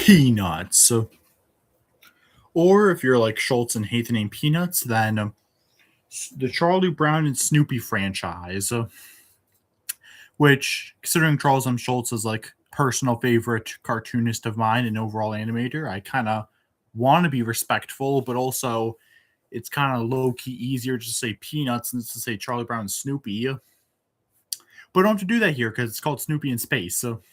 Peanuts. Or if you're like Schultz and hate the name Peanuts, then the Charlie Brown and Snoopy franchise, which, considering Charles M. Schultz is like personal favorite cartoonist of mine and overall animator, I kind of want to be respectful, but also it's kind of low key easier to say Peanuts than to say Charlie Brown and Snoopy. But I don't have to do that here because it's called Snoopy in Space. So,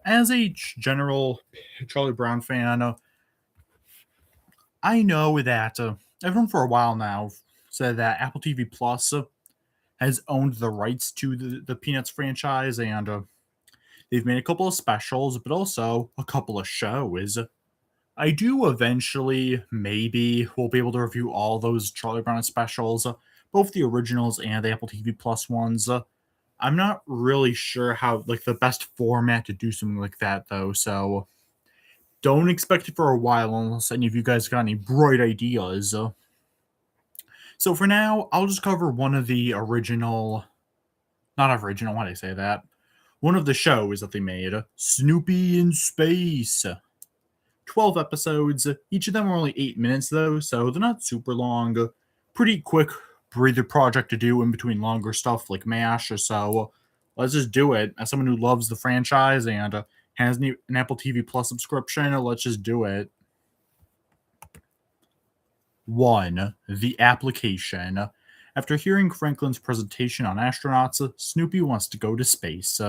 as a general Charlie Brown fan, I know that everyone for a while now said that Apple TV Plus has owned the rights to the Peanuts franchise, and they've made a couple of specials, but also a couple of shows. I do eventually, maybe, we'll be able to review all those Charlie Brown specials, both the originals and the Apple TV Plus ones. I'm not really sure how, like, the best format to do something like that, though, so don't expect it for a while unless any of you guys got any bright ideas. So for now, I'll just cover one of the original, not original, why did I say that? One of the shows that they made, Snoopy in Space. 12 episodes. Each of them are only 8 minutes, though, so they're not super long. Pretty quick breather project to do in between longer stuff like MASH, so let's just do it. As someone who loves the franchise and has an Apple TV Plus subscription, let's just do it. 1. The application. After hearing Franklin's presentation on astronauts, Snoopy wants to go to space.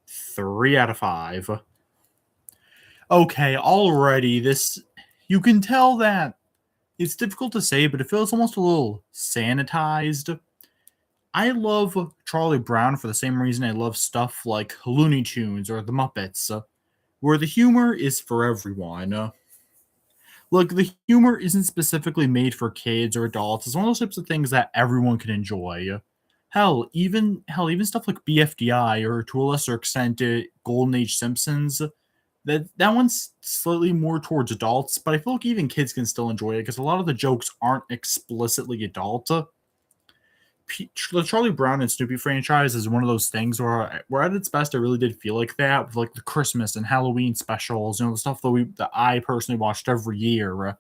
3 out of 5. Okay, already this, you can tell that it's difficult to say, but it feels almost a little sanitized. I love Charlie Brown for the same reason I love stuff like Looney Tunes or The Muppets, where the humor is for everyone. Look, the humor isn't specifically made for kids or adults. It's one of those types of things that everyone can enjoy. Even stuff like BFDI or to a lesser extent Golden Age Simpsons. That one's slightly more towards adults, but I feel like even kids can still enjoy it because a lot of the jokes aren't explicitly adult. The Charlie Brown and Snoopy franchise is one of those things where at its best, I really did feel like that with like the Christmas and Halloween specials, the stuff that I personally watched every year.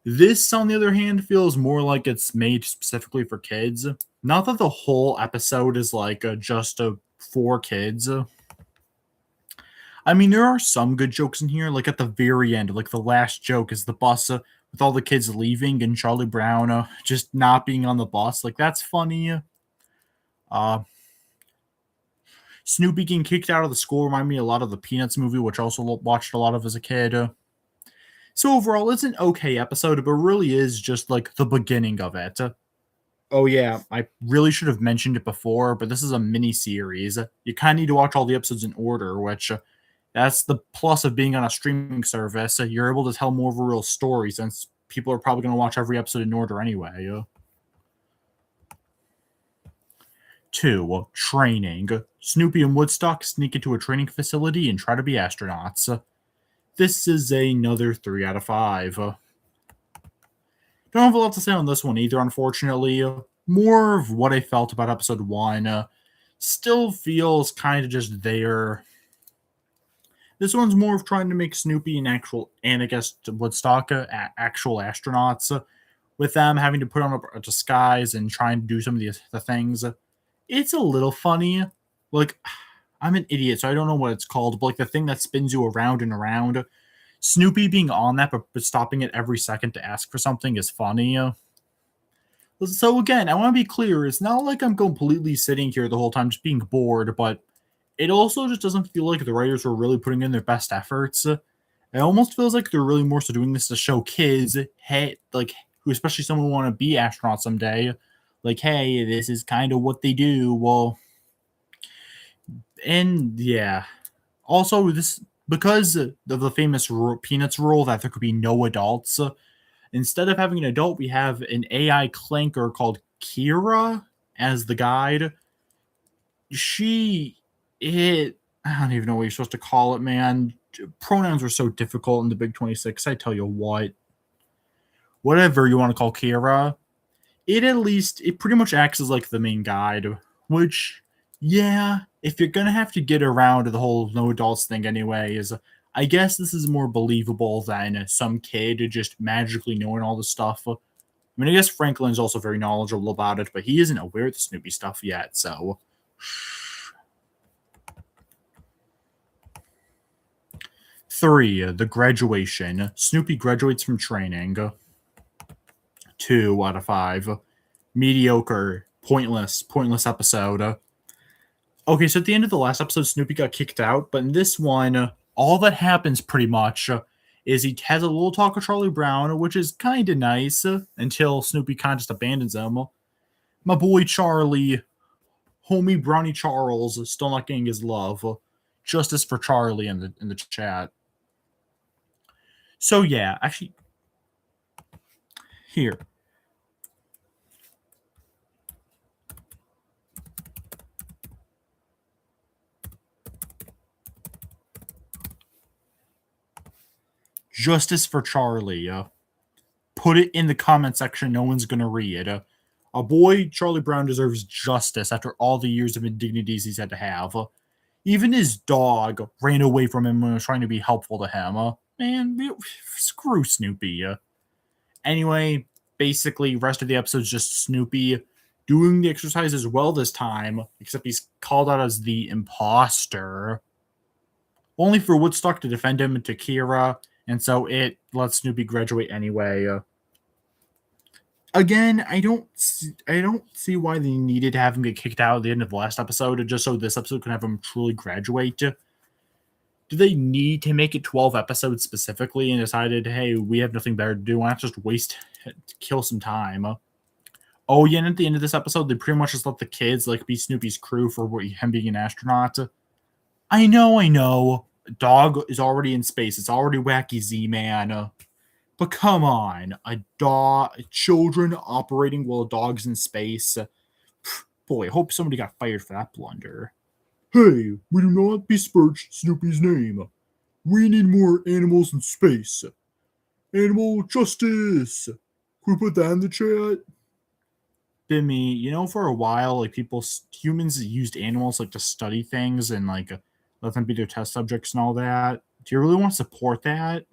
This, on the other hand, feels more like it's made specifically for kids. Not that the whole episode is like just for kids. I mean, there are some good jokes in here, like at the very end, like the last joke is the bus with all the kids leaving and Charlie Brown just not being on the bus. Like, that's funny. Snoopy getting kicked out of the school remind me a lot of the Peanuts movie, which I also watched a lot of as a kid. So overall, it's an okay episode, but really is just like the beginning of it. Oh yeah, I really should have mentioned it before, but this is a mini series. You kind of need to watch all the episodes in order, which that's the plus of being on a streaming service. You're able to tell more of a real story since people are probably going to watch every episode in order anyway. 2. Training. Snoopy and Woodstock sneak into a training facility and try to be astronauts. This is another 3 out of 5. Don't have a lot to say on this one either, unfortunately. More of what I felt about episode 1. Still feels kind of just there. This one's more of trying to make Snoopy and I guess Woodstock actual astronauts, with them having to put on a disguise and trying to do some of the things. It's a little funny. Like, I'm an idiot, so I don't know what it's called, but like the thing that spins you around and around. Snoopy being on that, but stopping it every second to ask for something is funny. So again, I want to be clear. It's not like I'm completely sitting here the whole time just being bored, but it also just doesn't feel like the writers were really putting in their best efforts. It almost feels like they're really more so doing this to show kids, hey, like, who especially someone who want to be astronauts someday, like, hey, this is kind of what they do. Well, and yeah. Also, this, because of the famous Peanuts rule that there could be no adults, instead of having an adult, we have an AI clanker called Kira as the guide. I don't even know what you're supposed to call it, man. Pronouns were so difficult in the Big 26. I tell you what. Whatever you want to call Kira, it pretty much acts as like the main guide, which Yeah, if you're gonna have to get around to the whole no adults thing anyways, I guess this is more believable than some kid just magically knowing all this stuff. I mean, I guess Franklin's also very knowledgeable about it, but he isn't aware of the Snoopy stuff yet, so. 3, the graduation. Snoopy graduates from training. 2 out of 5. Mediocre, pointless episode. Okay, so at the end of the last episode, Snoopy got kicked out, but in this one, all that happens pretty much is he has a little talk with Charlie Brown, which is kind of nice until Snoopy kind of just abandons him. My boy Charlie, homie Brownie Charles, is still not getting his love. Justice for Charlie in the chat. So yeah, actually, here. Justice for Charlie. Put it in the comment section. No one's going to read. A boy, Charlie Brown, deserves justice after all the years of indignities he's had to have. Even his dog ran away from him when he was trying to be helpful to him. Man, screw Snoopy. Anyway, basically, rest of the episode is just Snoopy doing the exercise as well this time, except he's called out as the imposter. Only for Woodstock to defend him to Kira, and so it lets Snoopy graduate anyway. Again, I don't see why they needed to have him get kicked out at the end of the last episode, just so this episode can have him truly graduate. Do they need to make it 12 episodes specifically and decided, hey, we have nothing better to do? Why not just kill some time? Oh, yeah, and at the end of this episode, they pretty much just let the kids be Snoopy's crew for him being an astronaut. I know. Dog is already in space. It's already wacky Z-Man. But come on, children operating while a dog's in space. Boy, I hope somebody got fired for that blunder. Hey, we do not besmirch Snoopy's name. We need more animals in space. Animal justice. Can we put that in the chat? Bimmy, for a while, humans used animals to study things and let them be their test subjects and all that. Do you really want to support that?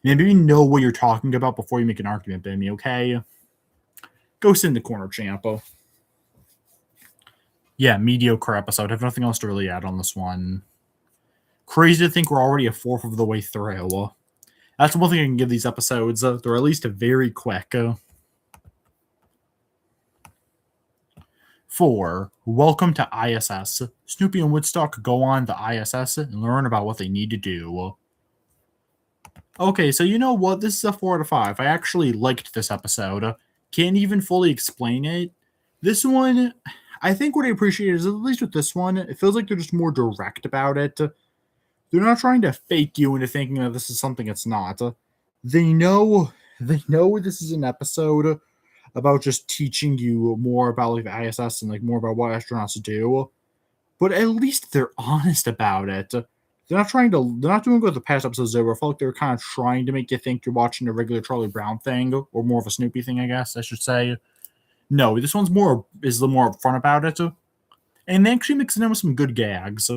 Maybe know what you're talking about before you make an argument, Bimmy, okay? Go sit in the corner, Champo. Yeah, mediocre episode. I have nothing else to really add on this one. Crazy to think we're already a fourth of the way through. That's one thing I can give these episodes. They're at least very quick. 4. Welcome to ISS. Snoopy and Woodstock go on the ISS and learn about what they need to do. Okay, so you know what? This is a 4 out of 5. I actually liked this episode. Can't even fully explain it. This one, I think what I appreciate is, at least with this one, it feels like they're just more direct about it. They're not trying to fake you into thinking that this is something it's not. They know this is an episode about just teaching you more about the ISS and more about what astronauts do. But at least they're honest about it. They're not doing what the past episodes did, where I felt like they're kind of trying to make you think you're watching a regular Charlie Brown thing, or more of a Snoopy thing, I guess I should say. No, this one's more upfront about it. And they actually mix it in with some good gags.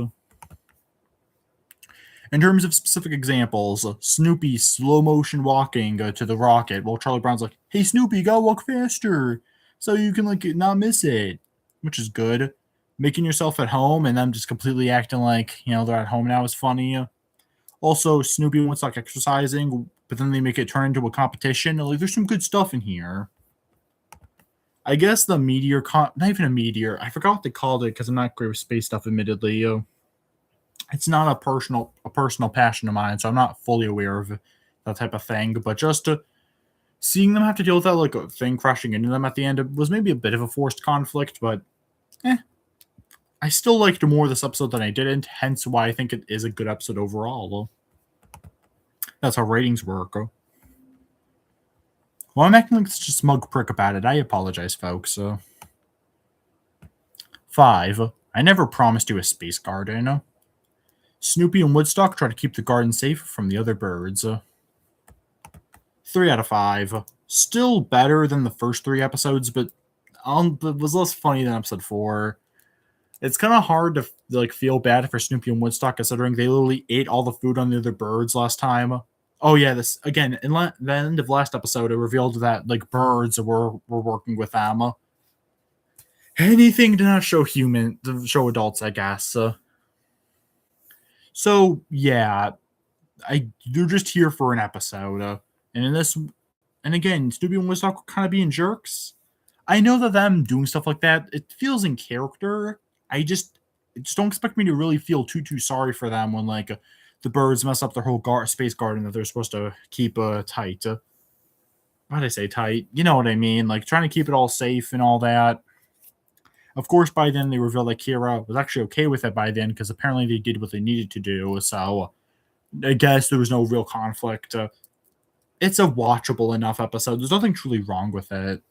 In terms of specific examples, Snoopy slow motion walking to the rocket while Charlie Brown's like, hey, Snoopy, you gotta walk faster so you can not miss it, which is good. Making yourself at home and them just completely acting like, they're at home now is funny. Also, Snoopy and Woodstock exercising, but then they make it turn into a competition. There's some good stuff in here. I guess the meteor, not even a meteor, I forgot what they called it because I'm not great with space stuff, admittedly. It's not a personal passion of mine, so I'm not fully aware of that type of thing. But just seeing them have to deal with that a thing crashing into them at the end, it was maybe a bit of a forced conflict, but I still liked more this episode than I didn't, hence why I think it is a good episode overall. That's how ratings work. Well, I'm acting like such a smug prick about it. I apologize, folks. 5. I never promised you a space garden. Snoopy and Woodstock try to keep the garden safe from the other birds. 3 out of 5. Still better than the first 3 episodes, but but was less funny than episode 4. It's kind of hard to like feel bad for Snoopy and Woodstock considering they literally ate all the food on the other birds last time. Oh yeah, this again in the end of last episode, it revealed that like birds were working with them. Anything to not show to show adults, I guess. So yeah, they're just here for an episode, and in this, and again, Snoopy and Woodstock kind of being jerks. I know that them doing stuff like that, it feels in character. I just don't expect me to really feel too sorry for them when like the birds mess up their whole space garden that they're supposed to keep tight. Why did I say tight? You know what I mean? Like trying to keep it all safe and all that. Of course, by then they revealed that Kira was actually okay with it by then because apparently they did what they needed to do. So I guess there was no real conflict. It's a watchable enough episode. There's nothing truly wrong with it.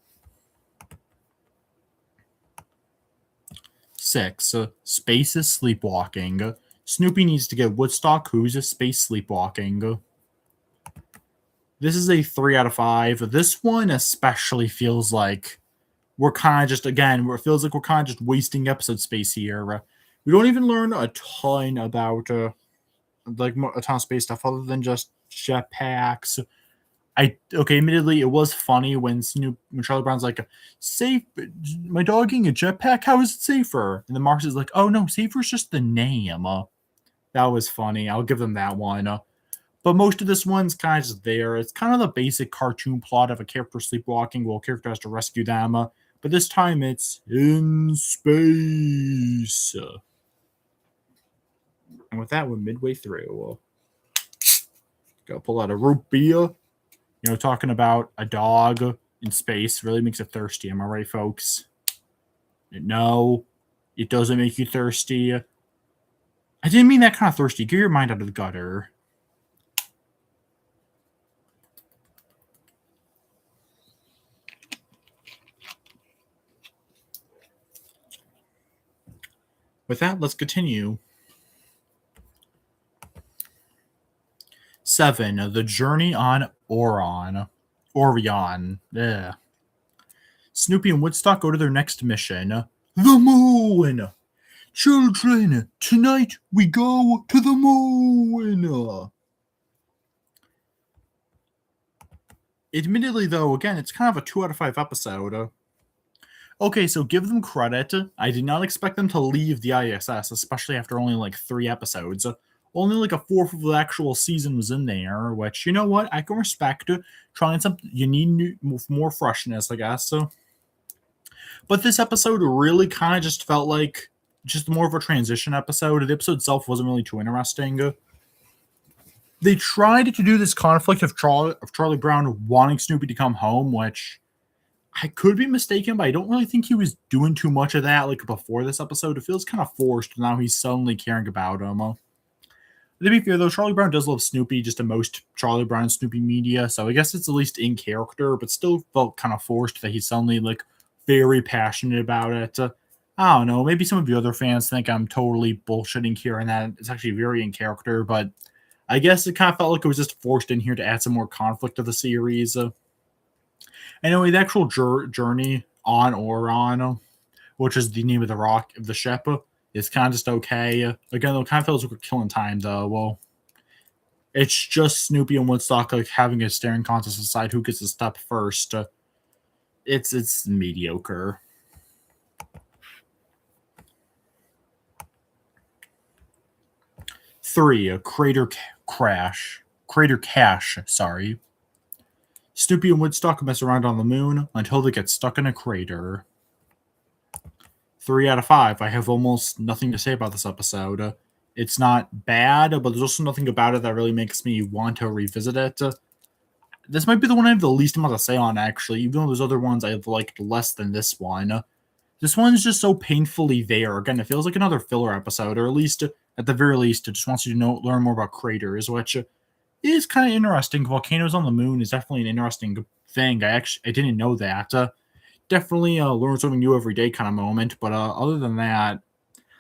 6. Space is sleepwalking. Snoopy needs to get Woodstock, who's a space sleepwalking. This is a 3 out of 5. This one especially feels like we're kind of just, again, it feels like we're kind of just wasting episode space here. We don't even learn a ton about, like, a ton of space stuff other than just jetpacks. Admittedly, it was funny when Charlie Brown's like, safe, my dog getting a jetpack, how is it safer? And then Marx is like, oh no, safer's just the name. That was funny. I'll give them that one. But most of this one's kind of just there. It's kind of the basic cartoon plot of a character sleepwalking while a character has to rescue them. But this time it's in space. And with that, we're midway through. Go pull out a root beer. You know, talking about a dog in space really makes it thirsty. Am I right, folks? No, it doesn't make you thirsty. I didn't mean that kind of thirsty. Get your mind out of the gutter. With that, let's continue. 7. The Journey on Orion. Ugh. Snoopy and Woodstock go to their next mission. The moon! Children, tonight we go to the moon! Admittedly, though, again, it's kind of a 2 out of 5 episode. Okay, so give them credit. I did not expect them to leave the ISS, especially after only like 3 episodes. Only like a fourth of the actual season was in there, which, you know what, I can respect. Trying something, you need more freshness, I guess. But this episode really kind of just felt like just more of a transition episode. The episode itself wasn't really too interesting. They tried to do this conflict of Charlie Brown wanting Snoopy to come home, which I could be mistaken, but I don't really think he was doing too much of that like before this episode. It feels kind of forced now he's suddenly caring about him. To be fair, though, Charlie Brown does love Snoopy just in most Charlie Brown and Snoopy media, so I guess it's at least in character, but still felt kind of forced that he's suddenly, like, very passionate about it. I don't know, maybe some of the other fans think I'm totally bullshitting here and that it's actually very in character, but I guess it kind of felt like it was just forced in here to add some more conflict to the series. Anyway, the actual journey on Orion, which is the name of the ship, is kind of just okay. Again, it kind of feels like we're killing time, though. Well, it's just Snoopy and Woodstock like having a staring contest to decide who gets to step first. It's mediocre. Three, a crater cache. Sorry. Snoopy and Woodstock mess around on the moon until they get stuck in a crater. 3 out of 5. I have almost nothing to say about this episode. It's not bad, but there's also nothing about it that really makes me want to revisit it. This might be the one I have the least amount to say on, actually, even though there's other ones I've liked less than this one. This one's just so painfully there. Again, it feels like another filler episode, or at least, at the very least, it just wants you to learn more about craters, which is kind of interesting. Volcanoes on the moon is definitely an interesting thing. I didn't know that. Definitely learn something new every day kind of moment, but other than that,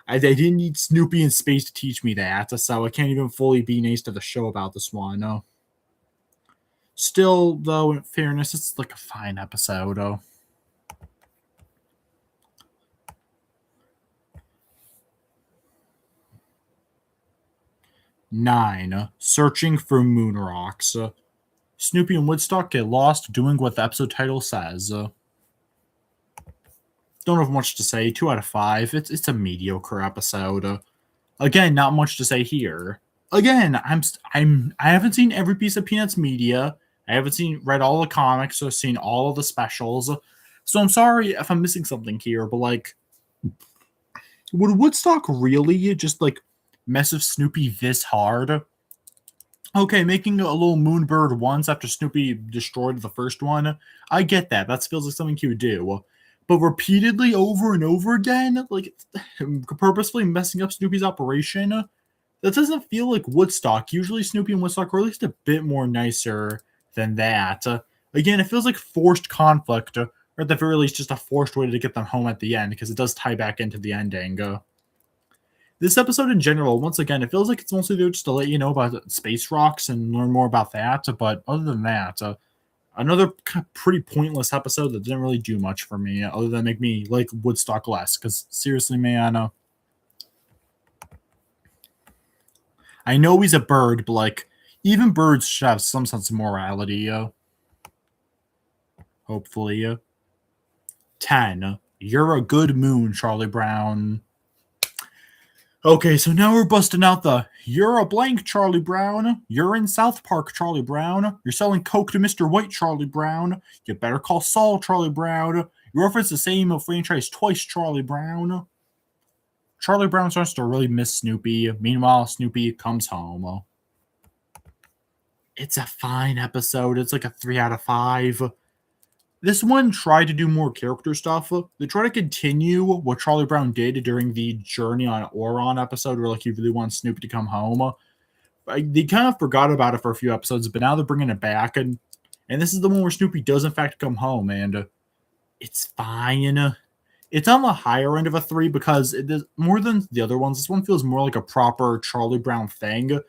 I didn't need Snoopy in space to teach me that, so I can't even fully be nice to the show about this one. Still, though, in fairness, it's like a fine episode. 9. Searching for moon rocks. Snoopy and Woodstock get lost doing what the episode title says. Don't have much to say. 2 out of 5. It's a mediocre episode. Again, not much to say here. Again, I haven't seen every piece of Peanuts media. I haven't read all the comics or seen all of the specials. So I'm sorry if I'm missing something here, but like, would Woodstock really just like mess with Snoopy this hard? Okay, making a little moonbird once after Snoopy destroyed the first one, I get that. That feels like something he would do. But repeatedly over and over again, like purposefully messing up Snoopy's operation, that doesn't feel like Woodstock. Usually Snoopy and Woodstock are at least a bit more nicer than that. Again, it feels like forced conflict, or at the very least just a forced way to get them home at the end, because it does tie back into the ending. This episode in general, once again, it feels like it's mostly there just to let you know about space rocks and learn more about that. But other than that, another pretty pointless episode that didn't really do much for me, other than make me like Woodstock less. Because seriously, man, I know he's a bird, but like even birds should have some sense of morality. Hopefully, 10. You're a good moon, Charlie Brown. Okay, so now we're busting out the "You're a blank, Charlie Brown. You're in South Park, Charlie Brown. You're selling coke to Mr. White, Charlie Brown. You better call Saul, Charlie Brown. You reference the same franchise twice, Charlie Brown." Charlie Brown starts to really miss Snoopy. Meanwhile, Snoopy comes home. It's a fine episode. It's like a 3 out of 5. This one tried to do more character stuff. They try to continue what Charlie Brown did during the Journey on Oron episode, where like he really wants Snoopy to come home. They kind of forgot about it for a few episodes, but now they're bringing it back, and this is the one where Snoopy does in fact come home, and it's fine. It's on the higher end of a 3 because it is more than the other ones. This one feels more like a proper Charlie Brown thing.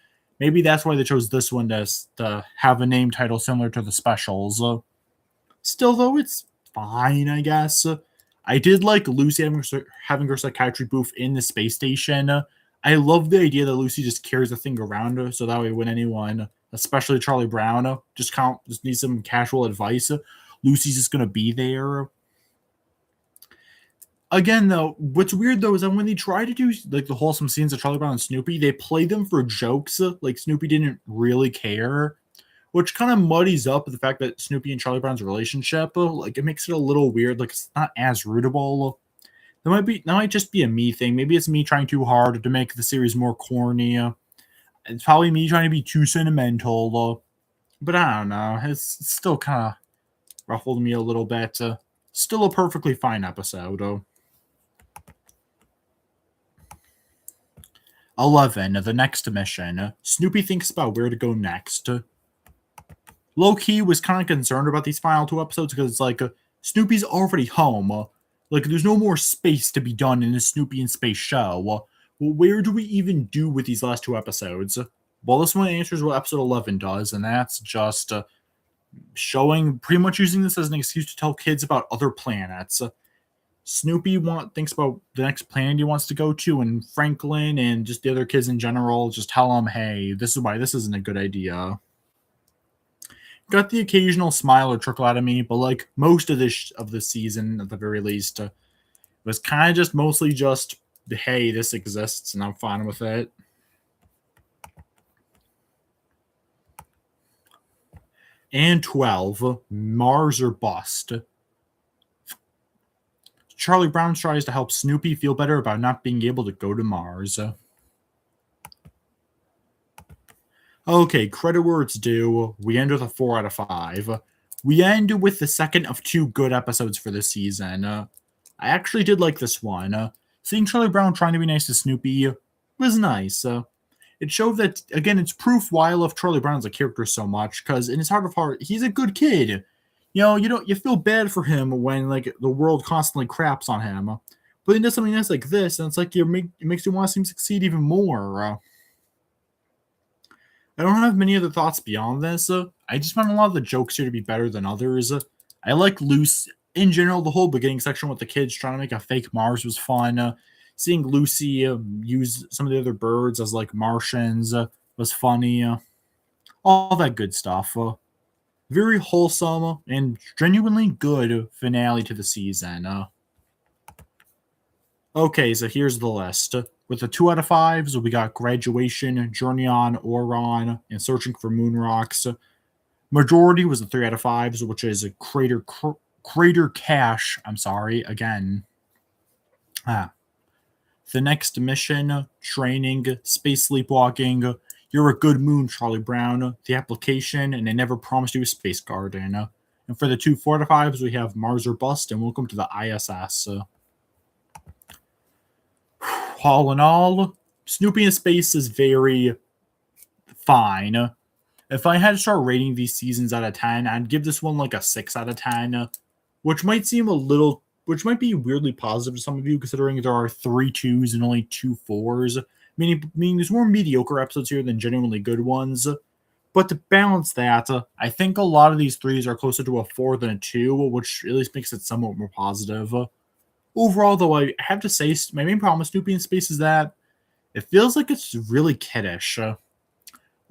Maybe that's why they chose this one to have a name title similar to the specials. Still, though, it's fine, I guess. I did like Lucy having her psychiatry booth in the space station. I love the idea that Lucy just carries the thing around her, so that way when anyone, especially Charlie Brown, just needs some casual advice, Lucy's just going to be there. Again, though, what's weird, though, is that when they try to do like the wholesome scenes of Charlie Brown and Snoopy, they play them for jokes. Like Snoopy didn't really care, which kind of muddies up the fact that Snoopy and Charlie Brown's relationship. Like it makes it a little weird. Like it's not as rootable. That might just be a me thing. Maybe it's me trying too hard to make the series more corny. It's probably me trying to be too sentimental. But I don't know. It's still kind of ruffled me a little bit. Still a perfectly fine episode. 11. The next mission. Snoopy thinks about where to go next. Low-key was kind of concerned about these final 2 episodes because it's like Snoopy's already home. Like there's no more space to be done in a Snoopy in Space show. Well, where do we even do with these last 2 episodes? Well, this one answers what episode 11 does, and that's just showing, pretty much using this as an excuse to tell kids about other planets. Snoopy thinks about the next planet he wants to go to, and Franklin and just the other kids in general just tell him, hey, this is why this isn't a good idea. Got the occasional smile or trickle out of me, but like most of the season, at the very least, was kind of just mostly just, hey, this exists and I'm fine with it. And 12, Mars or Bust. Charlie Brown tries to help Snoopy feel better about not being able to go to Mars. Okay, credit where it's due. We end with a 4 out of 5. We end with the second of 2 good episodes for this season. I actually did like this one. Seeing Charlie Brown trying to be nice to Snoopy was nice. It showed that, again, it's proof why I love Charlie Brown as a character so much, because in his heart of heart, he's a good kid. You feel bad for him when like the world constantly craps on him. But he does something nice like this, and it's like it makes you want to see him succeed even more. I don't have many other thoughts beyond this. I just found a lot of the jokes here to be better than others. I like Lucy in general. The whole beginning section with the kids trying to make a fake Mars was fun. Seeing Lucy use some of the other birds as like Martians was funny, all that good stuff. Very wholesome and genuinely good finale to the season. Okay, so here's the list. With the 2 out of 5s, we got Graduation, Journey on Oron, and Searching for Moon Rocks. Majority was the 3 out of 5s, which is a Crater Cache. I'm sorry, again. The next mission, Training, Space Sleepwalking, You're a Good Moon, Charlie Brown, The Application, and I Never Promised You a Space Garden. And for the 2 4 out of 5s, we have Mars or Bust and Welcome to the ISS. All in all, Snoopy in Space is very fine. If I had to start rating these seasons out of 10, I'd give this one like a 6 out of 10, which might be weirdly positive to some of you, considering there are 3 2s and only 2 4s. Meaning there's more mediocre episodes here than genuinely good ones. But to balance that, I think a lot of these 3s are closer to a 4 than a 2, which at least makes it somewhat more positive. Overall, though, I have to say, my main problem with Snoopy in Space is that it feels like it's really kiddish.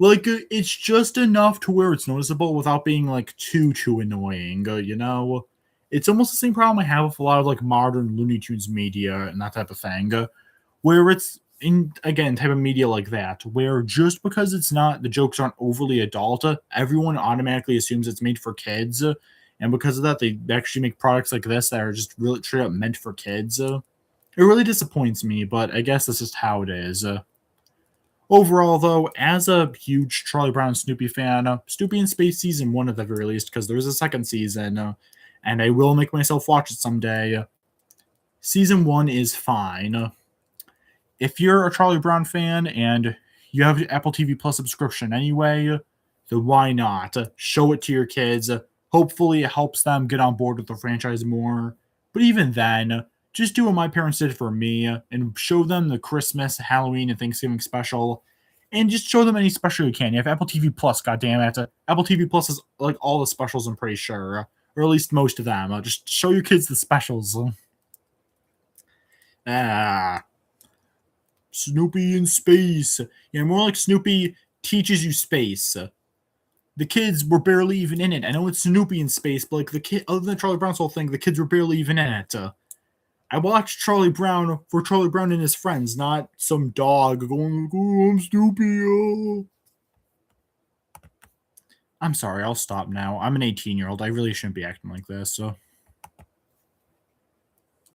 It's just enough to where it's noticeable without being, like, too annoying, you know? It's almost the same problem I have with a lot of, like, modern Looney Tunes media and that type of thing, where it's, type of media like that, where just because the jokes aren't overly adult, everyone automatically assumes it's made for kids, and because of that, they actually make products like this that are just really straight up meant for kids. It really disappoints me, but I guess that's just how it is. Overall, though, as a huge Charlie Brown and Snoopy fan, Snoopy in Space Season 1 at the very least, because there's a second season, and I will make myself watch it someday. Season 1 is fine. If you're a Charlie Brown fan and you have an Apple TV Plus subscription anyway, then why not? Show it to your kids. Hopefully, it helps them get on board with the franchise more. But even then, just do what my parents did for me and show them the Christmas, Halloween, and Thanksgiving special. And just show them any special you can. You have Apple TV Plus, goddammit. Apple TV Plus is like all the specials, I'm pretty sure. Or at least most of them. Just show your kids the specials. Snoopy in Space. Yeah, more like Snoopy teaches you space. The kids were barely even in it. I know it's Snoopy in Space, but other than Charlie Brown's whole thing, the kids were barely even in it. I watched Charlie Brown for Charlie Brown and his friends, not some dog going, "Oh, I'm Snoopy." Oh. I'm sorry, I'll stop now. I'm an 18-year-old. I really shouldn't be acting like this.